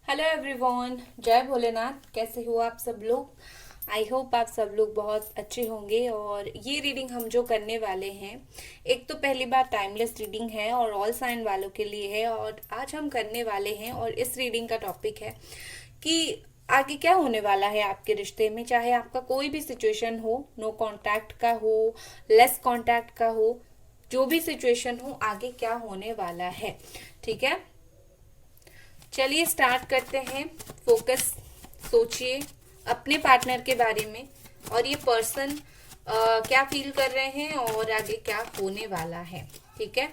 Hello everyone, जय भोलेनाथ। कैसे हो आप सब लोग। आई होप आप सब लोग बहुत अच्छे होंगे। और ये रीडिंग हम जो करने वाले हैं, एक तो पहली बार टाइमलेस रीडिंग है और ऑल साइन वालों के लिए है। और आज हम करने वाले हैं और इस रीडिंग का टॉपिक है कि आगे क्या होने वाला है आपके रिश्ते में। चाहे आपका कोई भी सिचुएशन हो, नो कांटेक्ट का हो, लेस कांटेक्ट का हो, जो भी सिचुएशन हो, आगे क्या होने वाला है। ठीक है, चलिए स्टार्ट करते हैं। फोकस, सोचिए अपने पार्टनर के बारे में और ये पर्सन क्या फील कर रहे हैं और आगे क्या होने वाला है। ठीक है,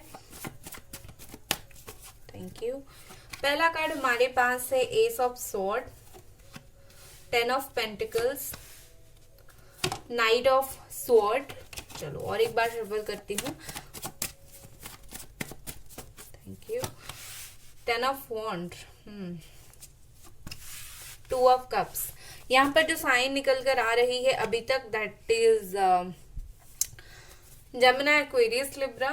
थैंक यू। पहला कार्ड हमारे पास है ace of sword, 10 of pentacles, knight of sword. चलो और एक बार शफल करती हूँ। Thank you. 10 of wand, 2 of cups. यहाँ पर जो साइन निकल कर आ रही है अभी तक, that is Gemini, Aquarius, Libra,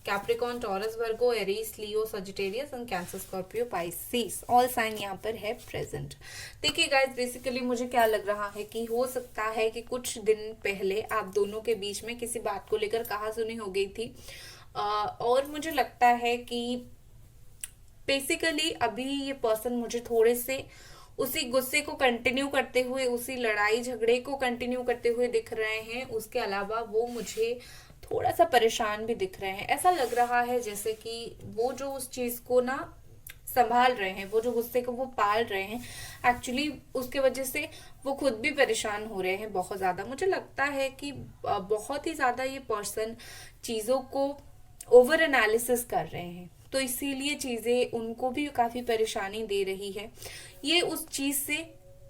Capricorn, Taurus, Virgo, Aries, Leo, Sagittarius and Cancer, Scorpio, Pisces. All sign यहाँ पर है प्रेजेंट। देखिए गाइस, बेसिकली मुझे क्या लग रहा है कि हो सकता है कि कुछ दिन पहले आप दोनों के बीच में किसी बात को लेकर कहासुनी हो गई थी। और मुझे लगता है कि बेसिकली अभी ये पर्सन मुझे थोड़े से उसी गुस्से को कंटिन्यू करते हुए, उसी लड़ाई झगड़े को कंटिन्यू करते हुए दिख रहे हैं। उसके अलावा वो मुझे थोड़ा सा परेशान भी दिख रहे हैं। ऐसा लग रहा है जैसे कि वो जो उस चीज को ना संभाल रहे हैं, वो जो गुस्से को वो पाल रहे हैं, एक्चुअली उसके वजह से वो खुद भी परेशान हो रहे हैं बहुत ज्यादा। मुझे लगता है कि बहुत ही ज्यादा ये पर्सन चीजों को ओवर एनालिसिस कर रहे हैं, तो इसीलिए चीजें उनको भी काफी परेशानी दे रही है। ये उस चीज से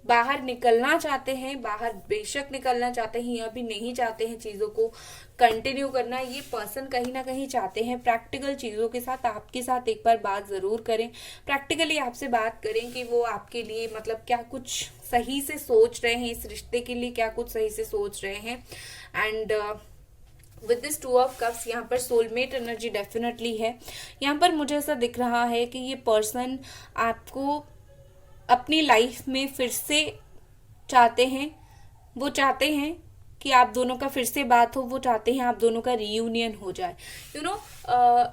बाहर निकलना चाहते हैं, बाहर बेशक निकलना चाहते हैं, या भी नहीं चाहते हैं चीजों को कंटिन्यू करना। ये पर्सन कहीं ना कहीं चाहते हैं प्रैक्टिकल चीजों के साथ आपके साथ एक बार बात जरूर करें, प्रैक्टिकली आपसे बात करें कि वो आपके लिए मतलब क्या कुछ सही से सोच रहे हैं, इस रिश्ते के लिए क्या कुछ सही से सोच रहे हैं। And with this 2 of cups, यहाँ पर सोलमेट एनर्जी डेफिनेटली है। यहाँ पर मुझे ऐसा दिख रहा है कि ये पर्सन आपको अपनी लाइफ में फिर से चाहते हैं। वो चाहते हैं कि आप दोनों का फिर से बात हो, वो चाहते हैं आप दोनों का रीयूनियन हो जाए। यू नो,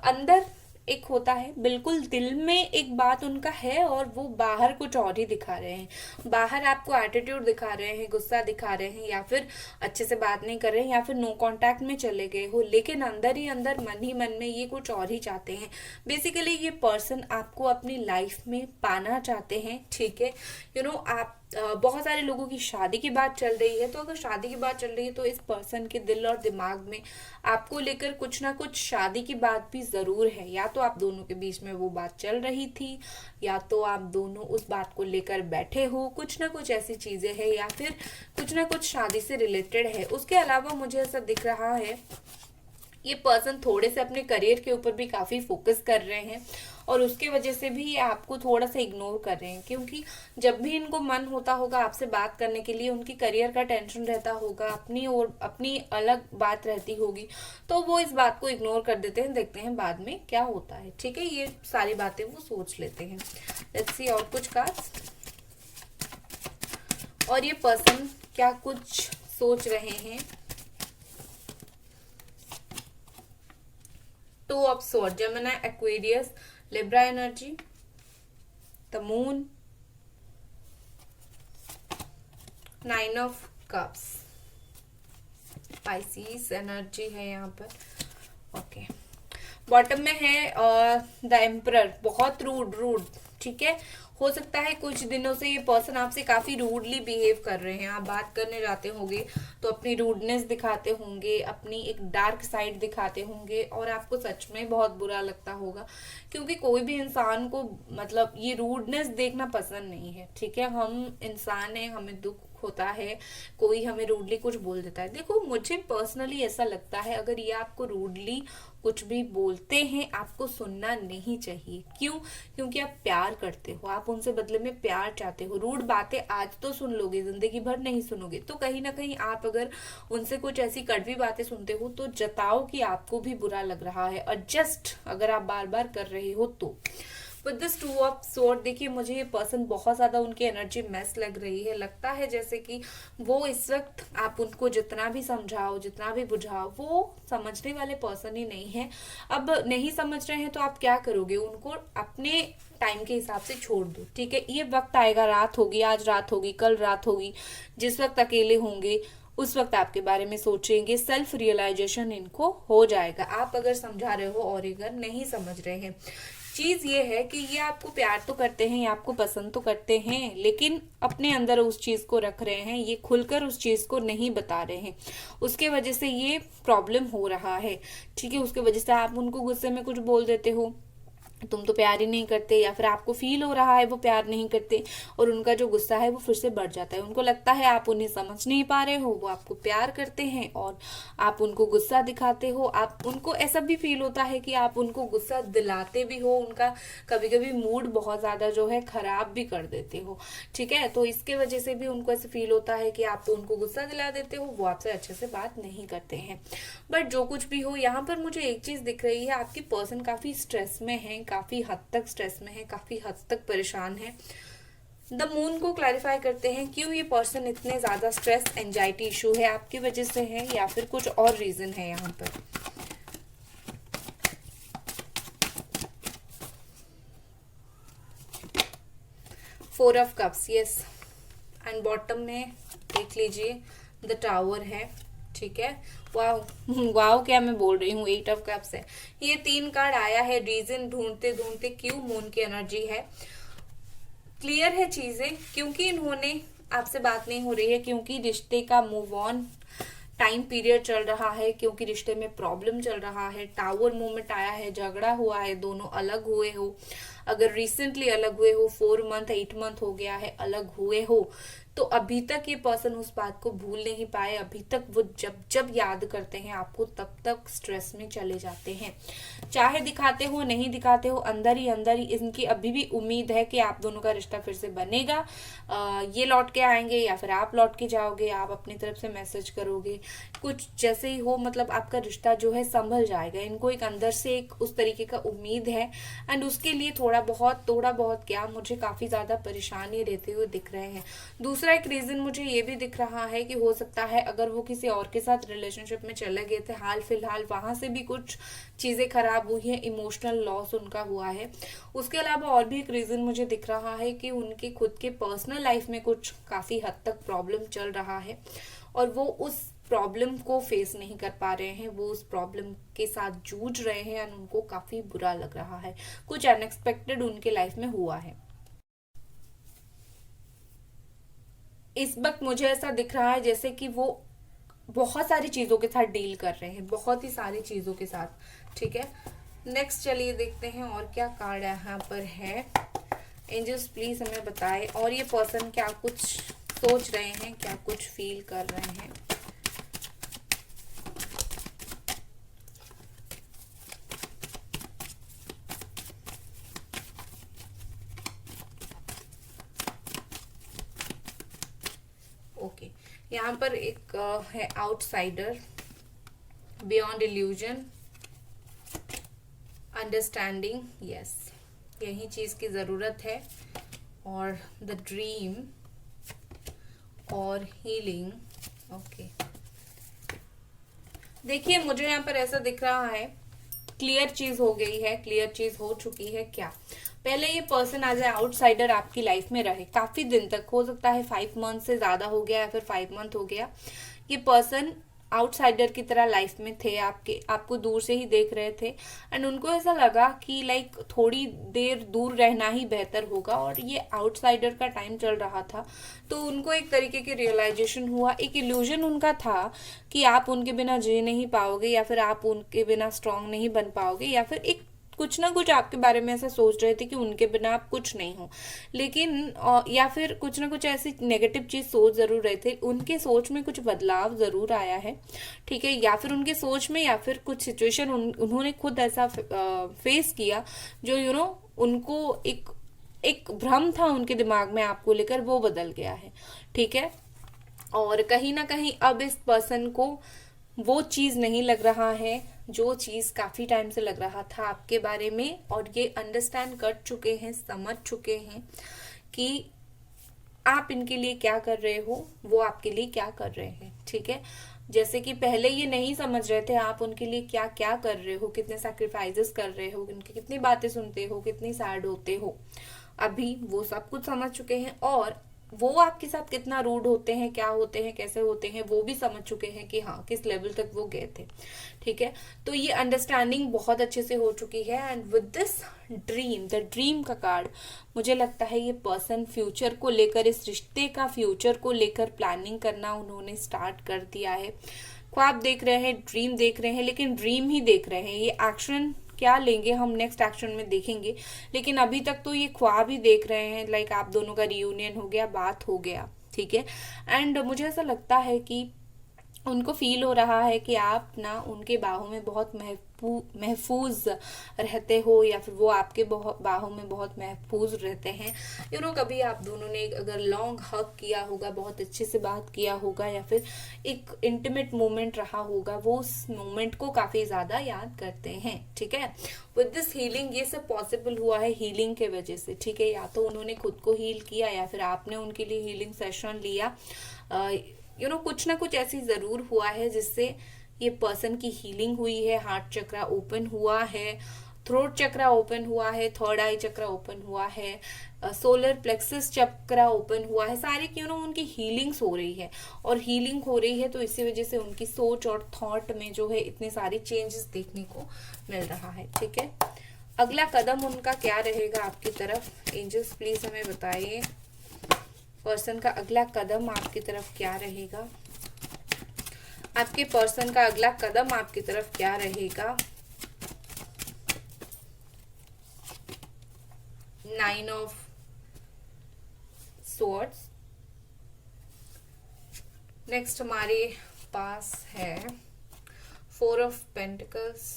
अंदर एक होता है, बिल्कुल दिल में एक बात उनका है और वो बाहर कुछ और ही दिखा रहे हैं। बाहर आपको एटीट्यूड दिखा रहे हैं, गुस्सा दिखा रहे हैं, या फिर अच्छे से बात नहीं कर रहे हैं, या फिर नो कांटेक्ट में चले गए हो, लेकिन अंदर ही अंदर मन ही मन में ये कुछ और ही चाहते हैं। बेसिकली ये पर्सन आपको अपनी लाइफ में पाना चाहते हैं। ठीक है, यू नो, आप बहुत सारे लोगों की शादी की बात चल रही है, तो अगर शादी की बात चल रही है तो इस पर्सन के दिल और दिमाग में आपको लेकर कुछ ना कुछ शादी की बात भी जरूर है। या तो आप दोनों के बीच में वो बात चल रही थी, या तो आप दोनों उस बात को लेकर बैठे हो, कुछ ना कुछ ऐसी चीजें हैं, या फिर कुछ ना कुछ शादी से रिलेटेड है। उसके अलावा मुझे ऐसा दिख रहा है ये पर्सन थोड़े से अपने करियर के ऊपर भी काफी फोकस कर रहे हैं, और उसके वजह से भी ये आपको थोड़ा सा इग्नोर कर रहे हैं, क्योंकि जब भी इनको मन होता होगा आपसे बात करने के लिए, उनकी करियर का टेंशन रहता होगा, अपनी और अपनी अलग बात रहती होगी, तो वो इस बात को इग्नोर कर देते हैं। देखते हैं बाद में क्या होता है। ठीक है, ये सारी बातें वो सोच लेते हैं। लेट्स सी और कुछ कार्ड्स। और ये पर्सन क्या कुछ सोच रहे हैं। 2 of sword, Gemini, Aquarius, Libra energy, the moon, 9 of cups, Pisces energy है यहाँ पर। ओके, बॉटम में है द एम्परर, बहुत रूड रूड। ठीक है, हो सकता है कुछ दिनों से ये पर्सन आपसे काफी रूडली बिहेव कर रहे हैं। आप बात करने जाते होंगे तो अपनी रूडनेस दिखाते होंगे, अपनी एक डार्क साइड दिखाते होंगे, और आपको सच में बहुत बुरा लगता होगा, क्योंकि कोई भी इंसान को मतलब ये रूडनेस देखना पसंद नहीं है। ठीक है, हम इंसान हैं, हमें दुख होता है, कोई हमें रूडली कुछ बोल देता है। देखो, मुझे पर्सनली ऐसा लगता है अगर ये आपको रूडली कुछ भी बोलते हैं, आपको सुनना नहीं चाहिए। क्यों? क्योंकि आप प्यार करते हो, आप उनसे बदले में प्यार चाहते हो। रूड बातें आज तो सुन लोगे, जिंदगी भर नहीं सुनोगे। तो कहीं ना कहीं आप अगर उनसे कुछ ऐसी कड़वी बातें सुनते हो तो जताओ कि आपको भी बुरा लग रहा है, और जस्ट अगर आप बार बार कर रहे हो तो विद दिस 2 ऑफ स्वॉर्ड, देखिए मुझे ये पर्सन बहुत ज्यादा उनकी एनर्जी मैस लग रही है। लगता है जैसे कि वो इस वक्त आप उनको जितना भी समझाओ, जितना भी बुझाओ, वो समझने वाले पर्सन ही नहीं है। अब नहीं समझ रहे हैं तो आप क्या करोगे, उनको अपने टाइम के हिसाब से छोड़ दो, ठीक है। ये वक्त आएगा, रात होगी, आज रात होगी, कल रात होगी, जिस वक्त अकेले होंगे उस वक्त आपके बारे में सोचेंगे। सेल्फ रियलाइजेशन इनको हो जाएगा, आप अगर समझा रहे हो और अगर नहीं समझ रहे हैं। चीज ये है कि ये आपको प्यार तो करते हैं, ये आपको पसंद तो करते हैं, लेकिन अपने अंदर उस चीज को रख रहे हैं, ये खुलकर उस चीज को नहीं बता रहे हैं। उसके वजह से ये प्रॉब्लम हो रहा है, ठीक है। उसके वजह से आप उनको गुस्से में कुछ बोल देते हो, तुम तो प्यार ही नहीं करते, या फिर आपको फील हो रहा है वो प्यार नहीं करते, और उनका जो गुस्सा है वो फिर से बढ़ जाता है। उनको लगता है आप उन्हें समझ नहीं पा रहे हो, वो आपको प्यार करते हैं और आप उनको गुस्सा दिखाते हो। आप उनको ऐसा भी फील होता है कि आप उनको गुस्सा दिलाते भी हो, उनका कभी कभी मूड बहुत ज्यादा जो है खराब भी कर देते हो, ठीक है। तो इसके वजह से भी उनको ऐसा फील होता है कि आप तो उनको गुस्सा दिला देते हो, वो आपसे अच्छे से बात नहीं करते हैं। बट जो कुछ भी हो, यहाँ पर मुझे एक चीज दिख रही है, आपकी पर्सन काफी स्ट्रेस में है, काफी हद तक स्ट्रेस में है, काफी हद तक परेशान है। द मून को क्लैरिफाई करते हैं, क्यों ये पर्सन इतने ज्यादा स्ट्रेस एंजाइटी इशू है, आपकी वजह से है या फिर कुछ और रीजन है यहाँ पर। Four of cups, yes, and bottom में देख लीजिए द टावर है, ठीक है। वाव वाव क्या मैं बोल रही हूँ, 8 ऑफ कप्स है। ये 3 कार्ड आया है, रीजन ढूंढते ढूंढते क्यों मून की एनर्जी है। क्लियर है चीजें, क्योंकि इन्होंने आपसे बात नहीं हो रही है, क्योंकि रिश्ते का मूव ऑन टाइम पीरियड चल रहा है, क्योंकि रिश्ते में प्रॉब्लम चल रहा है। टावर मूवमेंट आया है, झगड़ा हुआ है, दोनों अलग हुए हो, अगर रिसेंटली अलग हुए हो, 4 मंथ 8 मंथ हो गया है अलग हुए हो, तो अभी तक ये पर्सन उस बात को भूल नहीं पाए। अभी तक वो जब जब याद करते हैं आपको, तब तक स्ट्रेस में चले जाते हैं। चाहे दिखाते हो नहीं दिखाते हो, अंदर ही इनकी अभी भी उम्मीद है कि आप दोनों का रिश्ता फिर से बनेगा। ये लौट के आएंगे या फिर आप लौट के जाओगे, आप अपनी तरफ से मैसेज करोगे, कुछ जैसे ही हो, मतलब आपका रिश्ता जो है संभल जाएगा। इनको एक अंदर से एक उस तरीके का उम्मीद है, एंड उसके लिए थोड़ा बहुत क्या, मुझे काफी ज्यादा परेशानी रहते हुए दिख रहे हैं। दूसरा एक रीजन मुझे ये भी दिख रहा है कि हो सकता है अगर वो किसी और के साथ रिलेशनशिप में चले गए थे हाल फिलहाल, वहां से भी कुछ चीजें खराब हुई है, इमोशनल लॉस उनका हुआ है। उसके अलावा और भी एक रीजन मुझे दिख रहा है कि उनके खुद के पर्सनल लाइफ में कुछ काफी हद तक प्रॉब्लम चल रहा है, और वो उस प्रॉब्लम को फेस नहीं कर पा रहे हैं, वो उस प्रॉब्लम के साथ जूझ रहे हैं, और उनको काफी बुरा लग रहा है। कुछ अनएक्सपेक्टेड उनके लाइफ में हुआ है। इस वक्त मुझे ऐसा दिख रहा है जैसे कि वो बहुत सारी चीजों के साथ डील कर रहे हैं, बहुत ही सारी चीजों के साथ, ठीक है। नेक्स्ट चलिए देखते हैं और क्या कार्ड यहाँ पर है। एंजल्स प्लीज हमें बताएं, और ये पर्सन क्या कुछ सोच रहे हैं, क्या कुछ फील कर रहे हैं। ओके, यहाँ पर एक है outsider, beyond illusion, understanding, yes, यही चीज की जरूरत है, और द ड्रीम और हीलिंग। ओके, देखिए मुझे यहाँ पर ऐसा दिख रहा है, क्लियर चीज हो गई है, क्लियर चीज हो चुकी है। क्या पहले ये पर्सन एज ए आउटसाइडर आपकी लाइफ में रहे काफी दिन तक, हो सकता है 5 मंथ से ज्यादा हो गया या फिर 5 मंथ हो गया, ये पर्सन आउटसाइडर की तरह लाइफ में थे, आपको दूर से ही देख रहे थे, एंड उनको ऐसा लगा कि लाइक थोड़ी देर दूर रहना ही बेहतर होगा, और ये आउटसाइडर का टाइम चल रहा था, तो उनको एक तरीके की रियलाइजेशन हुआ, एक इल्यूजन उनका था कि आप उनके बिना जी नहीं पाओगे, या फिर आप उनके बिना स्ट्रांग नहीं बन पाओगे, या फिर एक कुछ ना कुछ आपके बारे में ऐसा सोच रहे थे कि उनके बिना आप कुछ नहीं हो, लेकिन या फिर कुछ ना कुछ ऐसी नेगेटिव चीज सोच जरूर रहे थे। उनके सोच में कुछ बदलाव जरूर आया है, ठीक है, या फिर उनके सोच में, या फिर कुछ सिचुएशन उन्होंने खुद ऐसा फेस किया जो उनको एक भ्रम था उनके दिमाग में आपको लेकर, वो बदल गया है, ठीक है। और कहीं ना कहीं अब इस पर्सन को वो चीज नहीं लग रहा है जो चीज काफी टाइम से लग रहा था आपके बारे में, और ये अंडरस्टैंड कर चुके हैं, समझ चुके हैं कि आप इनके लिए क्या कर रहे हो, वो आपके लिए क्या कर रहे हैं। ठीक है, जैसे कि पहले ये नहीं समझ रहे थे आप उनके लिए क्या क्या कर रहे हो, कितने सैक्रिफाइसेस कर रहे हो, उनकी कितनी बातें सुनते हो, कितनी सैड होते हो। अभी वो सब कुछ समझ चुके हैं, और वो आपके साथ कितना रूड होते हैं, क्या होते हैं, कैसे होते हैं, वो भी समझ चुके हैं कि हाँ किस लेवल तक वो गए थे। ठीक है, तो ये अंडरस्टैंडिंग बहुत अच्छे से हो चुकी है। And with this dream, the dream का कार्ड, मुझे लगता है ये पर्सन फ्यूचर को लेकर, इस रिश्ते का फ्यूचर को लेकर प्लानिंग करना उन्होंने स्टार्ट कर दिया है। ख्वाब देख रहे हैं, ड्रीम देख रहे हैं, लेकिन ड्रीम ही देख रहे हैं। ये एक्शन क्या लेंगे हम नेक्स्ट एक्शन में देखेंगे, लेकिन अभी तक तो ये ख्वाब ही देख रहे हैं। लाइक आप दोनों का रियूनियन हो गया, बात हो गया। ठीक है, एंड मुझे ऐसा लगता है कि उनको फील हो रहा है कि आप ना उनके बाहों में बहुत महफूज रहते हो, या फिर वो आपके बाहों में बहुत महफूज रहते हैं। कभी आप दोनों ने अगर लॉन्ग हग किया होगा, बहुत अच्छे से बात किया होगा, या फिर एक इंटीमेट मोमेंट रहा होगा, वो उस मोमेंट को काफी ज्यादा याद करते हैं। ठीक है, विद दिस हीलिंग ये सब पॉसिबल हुआ है हीलिंग के वजह से। ठीक है, या तो उन्होंने खुद को हील किया, या फिर आपने उनके लिए हीलिंग सेशन लिया। कुछ ना कुछ ऐसी जरूर हुआ है जिससे ये पर्सन की हीलिंग हुई है। हार्ट चक्रा ओपन हुआ है, थ्रोट चक्रा ओपन हुआ है, थर्ड आई चक्रा ओपन हुआ है, सोलर प्लेक्सस चक्रा ओपन हुआ है। सारे उनकी हीलिंग्स हो रही है, और हीलिंग हो रही है तो इसी वजह से उनकी सोच और थॉट में जो है इतने सारे चेंजेस देखने को मिल रहा है। ठीक है, अगला कदम उनका क्या रहेगा आपकी तरफ? एंजल्स प्लीज हमें बताइए, पर्सन का अगला कदम आपकी तरफ क्या रहेगा? आपके पर्सन का अगला कदम आपकी तरफ क्या रहेगा? 9 ऑफ स्वॉर्ड्स। नेक्स्ट हमारे पास है 4 of pentacles,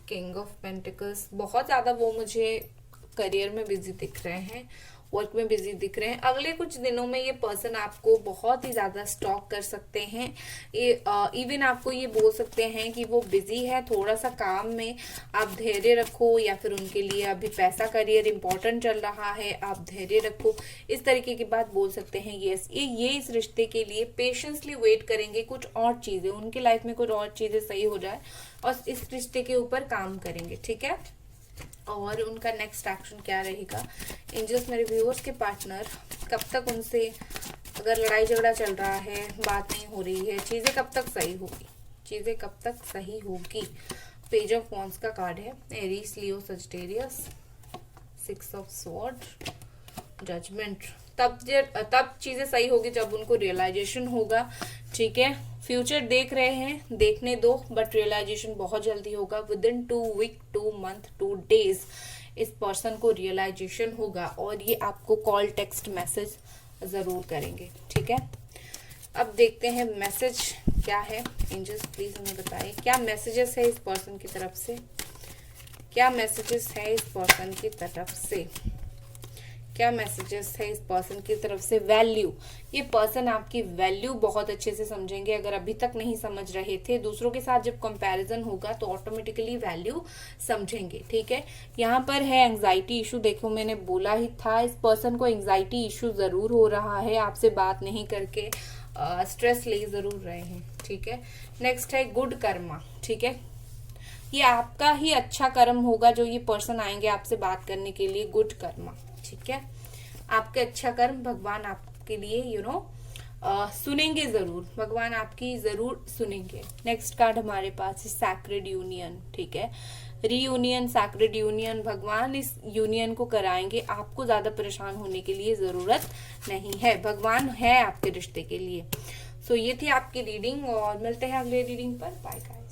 king of pentacles. बहुत ज्यादा वो मुझे करियर में बिजी दिख रहे हैं, वर्क में बिजी दिख रहे हैं। अगले कुछ दिनों में ये पर्सन आपको बहुत ही ज्यादा स्टॉक कर सकते हैं। ये इवन आपको ये बोल सकते हैं कि वो बिजी है थोड़ा सा काम में, आप धैर्य रखो, या फिर उनके लिए अभी पैसा करियर इंपॉर्टेंट चल रहा है, आप धैर्य रखो, इस तरीके की बात बोल सकते हैं। ये इस रिश्ते के लिए पेशेंसली वेट करेंगे। कुछ और चीजें उनके लाइफ में, कुछ और चीजें सही हो जाए, और इस रिश्ते के ऊपर काम करेंगे। ठीक है, और उनका नेक्स्ट एक्शन क्या रहेगा? एंजल्स, मेरे व्यूअर्स के पार्टनर कब तक उनसे, अगर लड़ाई झगड़ा चल रहा है, बात नहीं हो रही है, चीजें कब तक सही होगी? चीजें कब तक सही होगी? पेज ऑफ वॉन्ड्स का कार्ड है, Aries, Leo, Sagittarius, 6 of sword, judgement. तब चीजें सही होगी जब उनको रियलाइजेशन होगा। ठीक है, फ्यूचर देख रहे हैं, देखने दो, बट रियलाइजेशन बहुत जल्दी होगा। Within 2 week, 2 month, 2 days इस पर्सन को रियलाइजेशन होगा, और ये आपको कॉल, टेक्स्ट, मैसेज जरूर करेंगे। ठीक है, अब देखते हैं मैसेज क्या है। एंजल्स प्लीज हमें बताइए, क्या मैसेजेस है इस पर्सन की तरफ से? क्या मैसेजेस है इस पर्सन की तरफ से? क्या मैसेजेस है इस पर्सन की तरफ से? वैल्यू, ये पर्सन आपकी वैल्यू बहुत अच्छे से समझेंगे। अगर अभी तक नहीं समझ रहे थे, दूसरों के साथ जब कंपैरिजन होगा तो ऑटोमेटिकली वैल्यू समझेंगे। ठीक है, यहाँ पर है एंजाइटी इशू। देखो, मैंने बोला ही था इस पर्सन को एंजाइटी इशू जरूर हो रहा है, आपसे बात नहीं करके स्ट्रेस ले जरूर रहे हैं। ठीक है, नेक्स्ट है गुड कर्मा। ठीक है, ये आपका ही अच्छा कर्म होगा जो ये पर्सन आएंगे आपसे बात करने के लिए, गुड कर्मा। ठीक है, आपके अच्छा कर्म भगवान आपके लिए सुनेंगे जरूर, भगवान आपकी जरूर सुनेंगे। नेक्स्ट कार्ड हमारे पास है सैक्रेड यूनियन। ठीक है, रीयूनियन, सैक्रेड यूनियन, भगवान इस यूनियन को कराएंगे। आपको ज्यादा परेशान होने के लिए जरूरत नहीं है, भगवान है आपके रिश्ते के लिए। सो ये थी आपकी रीडिंग, और मिलते हैं अगले रीडिंग पर। Bye guys.